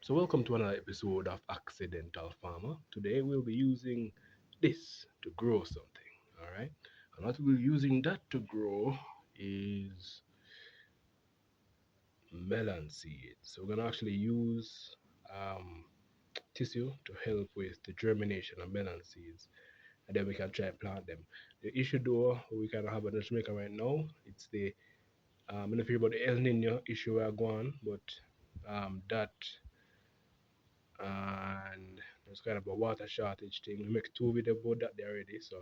So welcome to another episode of Accidental Farmer. Today we'll be using this to grow something. Alright? And what we're using that to grow is melon seeds. So we're gonna actually use tissue to help with the germination of melon seeds. And then we can try and plant them. The issue though we kind of have in Jamaica right now, it's the I don't know if you hear about the El Nino issue we are going, but that and there's kind of a water shortage thing. We make two videos about that there already, so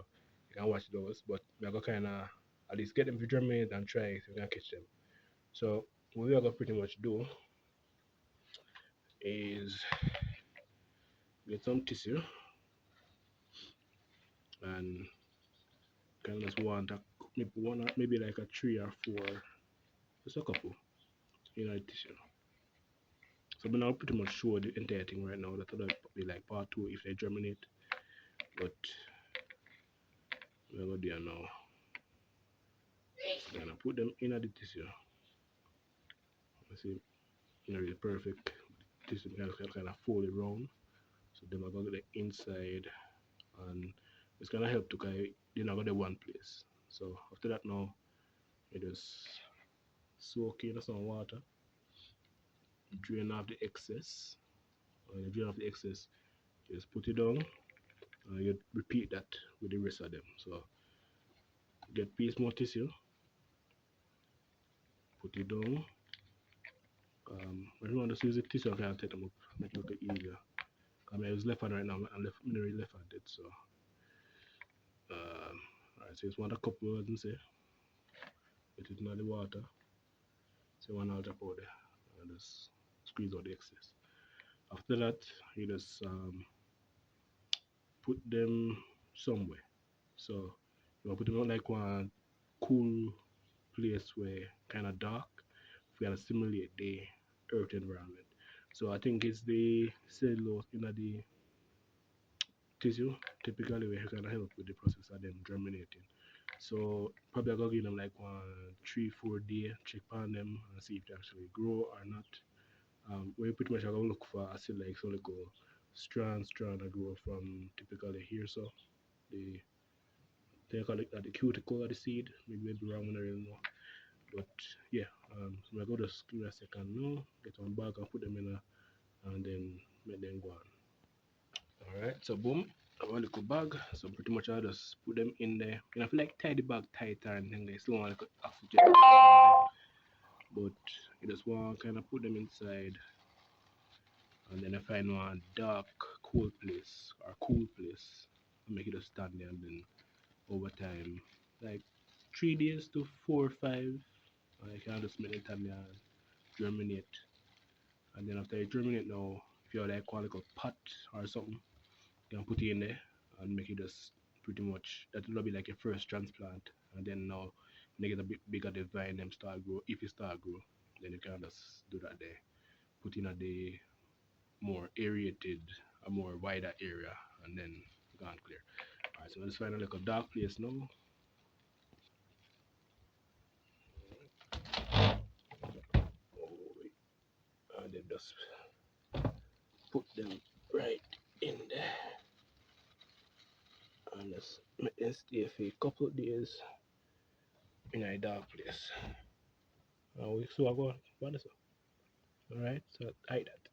you can watch those. But we're gonna kind of at least get them to germinate and try if we can catch them. So what we are gonna pretty much do is get some tissue and kind of just want a, maybe one, maybe like a three or four, just a couple, the tissue. So I'm not pretty much sure the entire thing right now. That'll be like part two if they germinate, but we're gonna do it now. So I'm gonna put them in the tissue. Let's see, really perfect. This is kind of fold it round. So then I go to the inside and it's gonna help to kind of, you know, go to one place. So after that now, you just soak in some water, drain off the excess. When you drain off the excess, you just put it down and you repeat that with the rest of them. So get piece more tissue, put it down. If you want to use the tissue, I can take them up, make it a bit easier. I mean, I was left hand right now, I'm left handed, so alright, so just want a couple of them, say, put it in the water, so one out drop out there, and just squeeze out the excess. After that, you just put them somewhere. So you want to put them on like one cool place where kind of dark, if we gotta simulate the earth environment. So I think it's the cellulose in the tissue, typically where it can help with the process of them germinating. So probably I gotta give them like 1, 3, 4 day, check on them and see if they actually grow or not. We pretty much are gonna look for acid like so like a strand that grow from typically here. So the they call it the cuticle of the seed. Maybe wrong, I don't really know. But yeah, so we're gonna just give it a second now, get one bag and put them in and then make them go on. Alright, so boom, I have a little bag. So pretty much I just put them in there. You know, I feel like tie the bag tighter and then they still want like oxygen. But you just want to kind of put them inside and then I find one dark, cool place or cool place and make it just stand there and then over time, like 3 days to 4 or 5, I can just make it time and germinate. And then after you germinate now, if you have like one little pot or something, you can put it in there and make it just pretty much that will be like your first transplant. And then now when you get a bit bigger the vine them start grow. If you start grow, then you can just do that there. Put in a the more aerated, a more wider area and then go and clear. Alright, so let's find a little dark place now. Oh, and then just put them right in there and just make them stay for a couple of days in a dark place. And we so I go on this one. Alright, so like that.